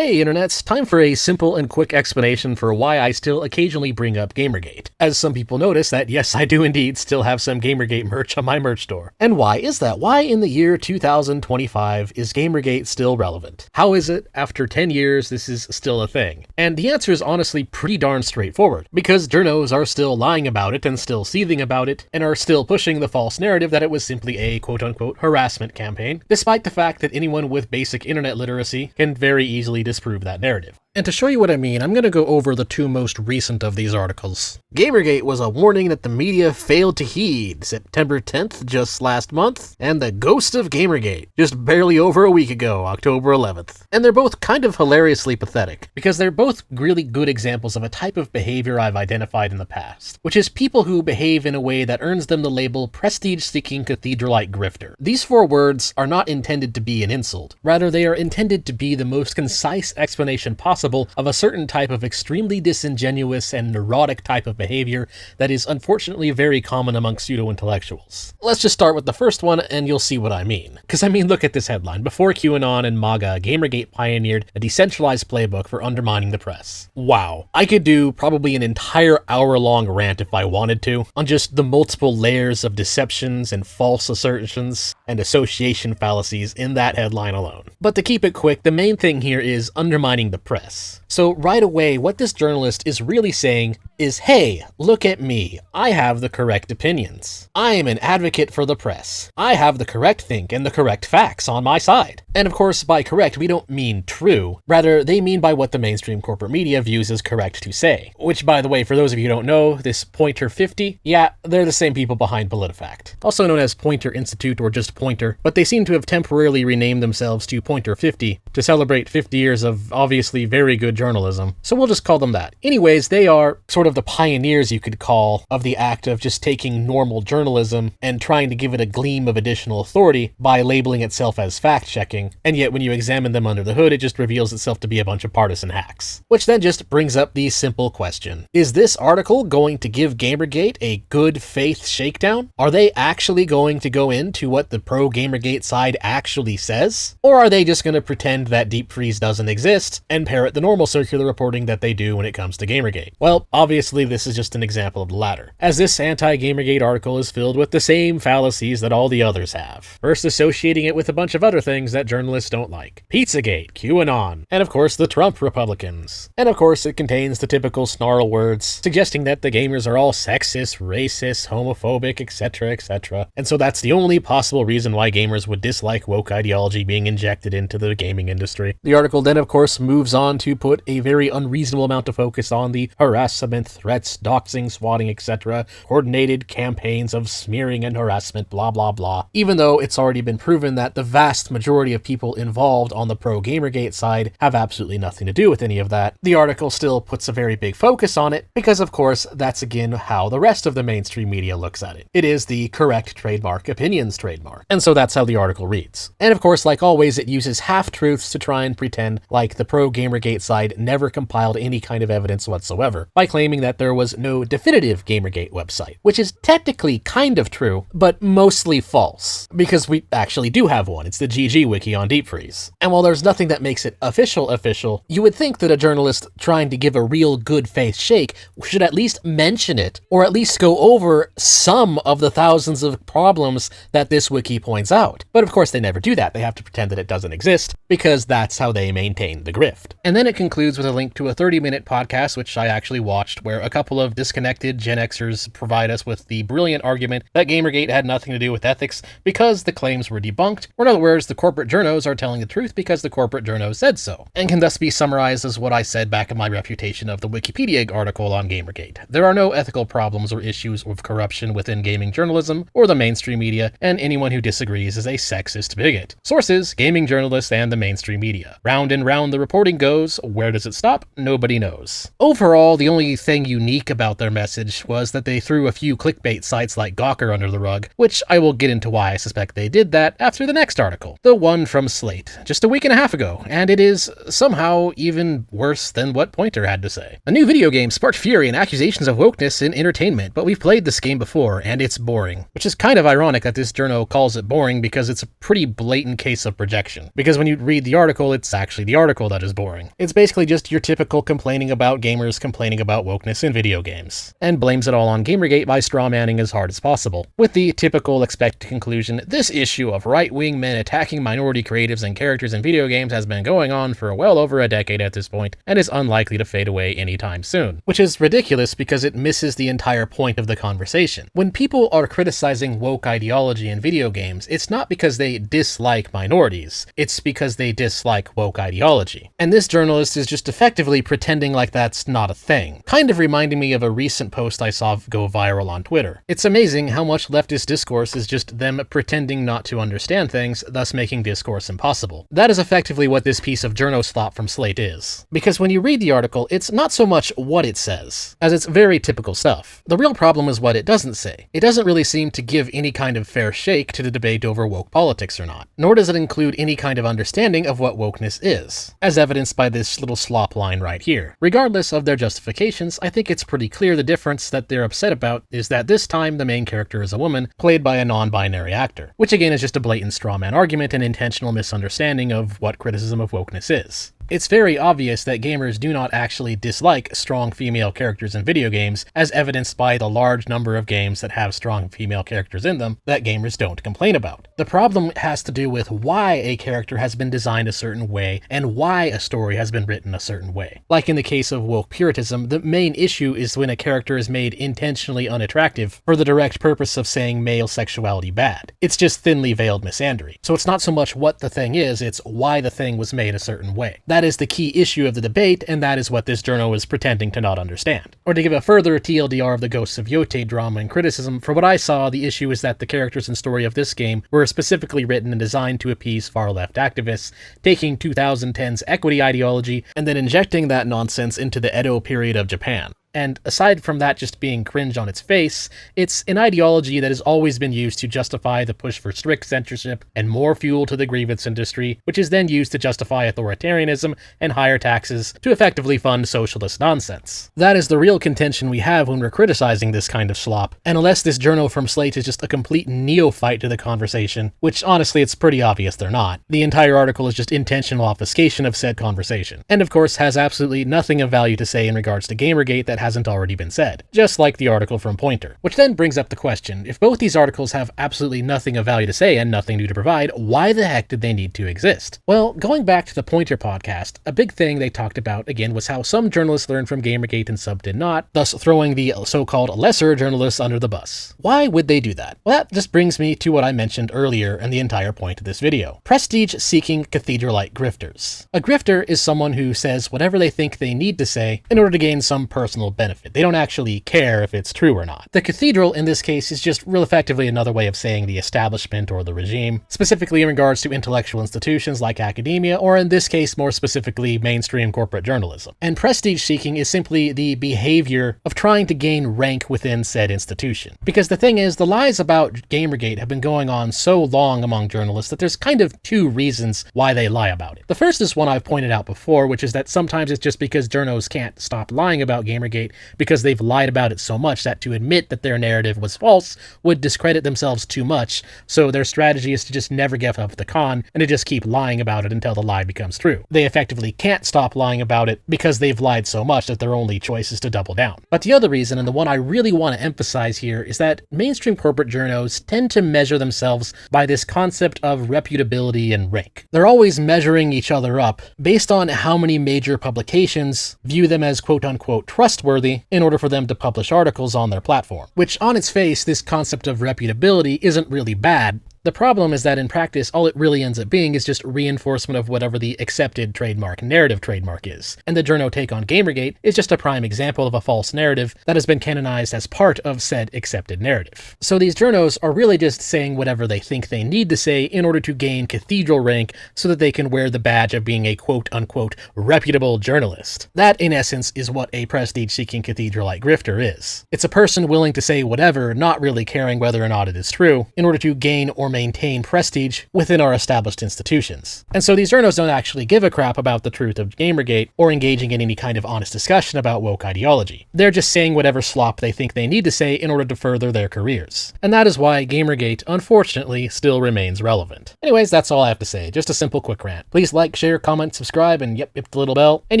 Hey internets, time for a simple and quick explanation for why I still occasionally bring up Gamergate. As some people notice that yes, I do indeed still have some Gamergate merch on my merch store. And why is that? Why in the year 2025 is Gamergate still relevant? How is it, after 10 years, this is still a thing? And the answer is honestly pretty darn straightforward, because journos are still lying about it and still seething about it, and are still pushing the false narrative that it was simply a quote-unquote harassment campaign, despite the fact that anyone with basic internet literacy can very easily disprove that narrative. And to show you what I mean, I'm going to go over the two most recent of these articles. Gamergate was a warning that the media failed to heed, September 10th, just last month, and the ghost of Gamergate, just barely over a week ago, October 11th. And they're both kind of hilariously pathetic, because they're both really good examples of a type of behavior I've identified in the past, which is people who behave in a way that earns them the label prestige-seeking Cathedralite grifter. These four words are not intended to be an insult. Rather, they are intended to be the most concise explanation possible of a certain type of extremely disingenuous and neurotic type of behavior that is unfortunately very common among pseudo-intellectuals. Let's just start with the first one and you'll see what I mean. Because I mean, look at this headline. Before QAnon and MAGA, Gamergate pioneered a decentralized playbook for undermining the press. Wow. I could do probably an entire hour-long rant if I wanted to, on just the multiple layers of deceptions and false assertions and association fallacies in that headline alone. But to keep it quick, the main thing here is undermining the press. So right away, what this journalist is really saying is, hey, look at me. I have the correct opinions. I am an advocate for the press. I have the correct think and the correct facts on my side. And of course, by correct, we don't mean true. Rather, they mean by what the mainstream corporate media views as correct to say. Which, by the way, for those of you who don't know, this Poynter 50, yeah, they're the same people behind PolitiFact. Also known as Poynter Institute or just Poynter, but they seem to have temporarily renamed themselves to Poynter 50 to celebrate 50 years of obviously very good journalism. So we'll just call them that. Anyways, they are sort of the pioneers, you could call, of the act of just taking normal journalism and trying to give it a gleam of additional authority by labeling itself as fact-checking, and yet when you examine them under the hood, it just reveals itself to be a bunch of partisan hacks. Which then just brings up the simple question. Is this article going to give Gamergate a good faith shakedown? Are they actually going to go into what the pro-Gamergate side actually says? Or are they just going to pretend that deep freeze doesn't exist and parrot the normal circular reporting that they do when it comes to Gamergate? Well, obviously this is just an example of the latter, as this anti-Gamergate article is filled with the same fallacies that all the others have. First associating it with a bunch of other things that journalists don't like. Pizzagate, QAnon, and of course the Trump Republicans. And of course it contains the typical snarl words suggesting that the gamers are all sexist, racist, homophobic, etc, etc. And so that's the only possible reason why gamers would dislike woke ideology being injected into the gaming industry. The article then of course moves on to put a very unreasonable amount of focus on the harassment, threats, doxing, swatting, etc., coordinated campaigns of smearing and harassment, blah blah blah. Even though it's already been proven that the vast majority of people involved on the pro-Gamergate side have absolutely nothing to do with any of that, the article still puts a very big focus on it, because of course that's again how the rest of the mainstream media looks at it. It is the correct trademark, opinions trademark. And so that's how the article reads. And of course, like always, it uses half-truths to try and pretend like the pro-Gamergate side never compiled any kind of evidence whatsoever, by claiming that there was no definitive Gamergate website, which is technically kind of true, but mostly false, because we actually do have one. It's the GG wiki on deep freeze. And while there's nothing that makes it official, you would think that a journalist trying to give a real good faith shake should at least mention it, or at least go over some of the thousands of problems that this wiki points out. But of course they never do that. They have to pretend that it doesn't exist, because that's how they maintain the grift. And then it concludes with a link to a 30-minute podcast, which I actually watched, where a couple of disconnected Gen Xers provide us with the brilliant argument that Gamergate had nothing to do with ethics because the claims were debunked, or in other words, the corporate journos are telling the truth because the corporate journos said so, and can thus be summarized as what I said back in my refutation of the Wikipedia article on Gamergate. There are no ethical problems or issues with corruption within gaming journalism or the mainstream media, and anyone who disagrees is a sexist bigot. Sources: gaming journalists and the mainstream media. Round and round the reporting goes. Where does it stop? Nobody knows. Overall, the only thing thing unique about their message was that they threw a few clickbait sites like Gawker under the rug, which I will get into why I suspect they did that after the next article, the one from Slate, just a week and a half ago, and it is somehow even worse than what Poynter had to say. A new video game sparked fury and accusations of wokeness in entertainment, but we've played this game before, and it's boring. Which is kind of ironic that this journo calls it boring because it's a pretty blatant case of projection. Because when you read the article, it's actually the article that is boring. It's basically just your typical complaining about gamers complaining about wokeness in video games, and blames it all on Gamergate by strawmanning as hard as possible. With the typical expected conclusion, this issue of right-wing men attacking minority creatives and characters in video games has been going on for well over a decade at this point, and is unlikely to fade away anytime soon. Which is ridiculous because it misses the entire point of the conversation. When people are criticizing woke ideology in video games, it's not because they dislike minorities, it's because they dislike woke ideology. And this journalist is just effectively pretending like that's not a thing. Kind of reminding me of a recent post I saw go viral on Twitter. It's amazing how much leftist discourse is just them pretending not to understand things, thus making discourse impossible. That is effectively what this piece of journo slop from Slate is. Because when you read the article, it's not so much what it says, as it's very typical stuff. The real problem is what it doesn't say. It doesn't really seem to give any kind of fair shake to the debate over woke politics or not, nor does it include any kind of understanding of what wokeness is, as evidenced by this little slop line right here. Regardless of their justifications, I think it's pretty clear the difference that they're upset about is that this time the main character is a woman, played by a non-binary actor, which again is just a blatant strawman argument and intentional misunderstanding of what criticism of wokeness is. It's very obvious that gamers do not actually dislike strong female characters in video games, as evidenced by the large number of games that have strong female characters in them that gamers don't complain about. The problem has to do with why a character has been designed a certain way and why a story has been written a certain way. Like in the case of woke puritanism, the main issue is when a character is made intentionally unattractive for the direct purpose of saying male sexuality bad. It's just thinly veiled misandry. So it's not so much what the thing is, it's why the thing was made a certain way. That is the key issue of the debate, and that is what this journo is pretending to not understand. Or to give a further TLDR of the Ghosts of Yote drama and criticism, for what I saw, the issue is that the characters and story of this game were specifically written and designed to appease far-left activists, taking 2010's equity ideology and then injecting that nonsense into the Edo period of Japan. And aside from that just being cringe on its face, it's an ideology that has always been used to justify the push for strict censorship and more fuel to the grievance industry, which is then used to justify authoritarianism and higher taxes to effectively fund socialist nonsense. That is the real contention we have when we're criticizing this kind of slop, and unless this journo from Slate is just a complete neophyte to the conversation, which honestly it's pretty obvious they're not, the entire article is just intentional obfuscation of said conversation, and of course has absolutely nothing of value to say in regards to Gamergate that hasn't already been said, just like the article from Poynter. Which then brings up the question, if both these articles have absolutely nothing of value to say and nothing new to provide, why the heck did they need to exist? Well, going back to the Poynter podcast, a big thing they talked about again was how some journalists learned from Gamergate and some did not, thus throwing the so-called lesser journalists under the bus. Why would they do that? Well, that just brings me to what I mentioned earlier and the entire point of this video. Prestige-seeking Cathedralite grifters. A grifter is someone who says whatever they think they need to say in order to gain some personal benefit. They don't actually care if it's true or not. The Cathedral in this case is just real effectively another way of saying the establishment or the regime, specifically in regards to intellectual institutions like academia, or in this case more specifically mainstream corporate journalism. And prestige seeking is simply the behavior of trying to gain rank within said institution. Because the thing is, the lies about Gamergate have been going on so long among journalists that there's kind of two reasons why they lie about it. The first is one I've pointed out before, which is that sometimes it's just because journos can't stop lying about Gamergate because they've lied about it so much that to admit that their narrative was false would discredit themselves too much, so their strategy is to just never give up the con and to just keep lying about it until the lie becomes true. They effectively can't stop lying about it because they've lied so much that their only choice is to double down. But the other reason, and the one I really want to emphasize here, is that mainstream corporate journos tend to measure themselves by this concept of reputability and rank. They're always measuring each other up based on how many major publications view them as quote-unquote trustworthy in order for them to publish articles on their platform. Which, on its face, this concept of reputability isn't really bad. The problem is that in practice, all it really ends up being is just reinforcement of whatever the accepted narrative trademark is. And the Journo take on Gamergate is just a prime example of a false narrative that has been canonized as part of said accepted narrative. So these Journos are really just saying whatever they think they need to say in order to gain Cathedral rank so that they can wear the badge of being a quote-unquote reputable journalist. That, in essence, is what a prestige-seeking Cathedralite grifter is. It's a person willing to say whatever, not really caring whether or not it is true, in order to gain or maintain prestige within our established institutions. And so these Journos don't actually give a crap about the truth of Gamergate or engaging in any kind of honest discussion about woke ideology. They're just saying whatever slop they think they need to say in order to further their careers. And that is why Gamergate, unfortunately, still remains relevant. Anyways, that's all I have to say. Just a simple quick rant. Please like, share, comment, subscribe, and yep, hit the little bell. And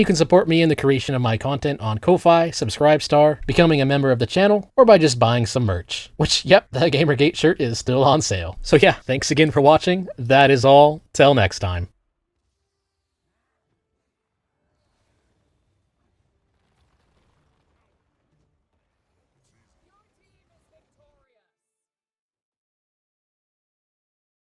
you can support me in the creation of my content on Ko-Fi, Subscribestar, becoming a member of the channel, or by just buying some merch. Which, yep, the Gamergate shirt is still on sale. So yeah, thanks again for watching. That is all. Till next time.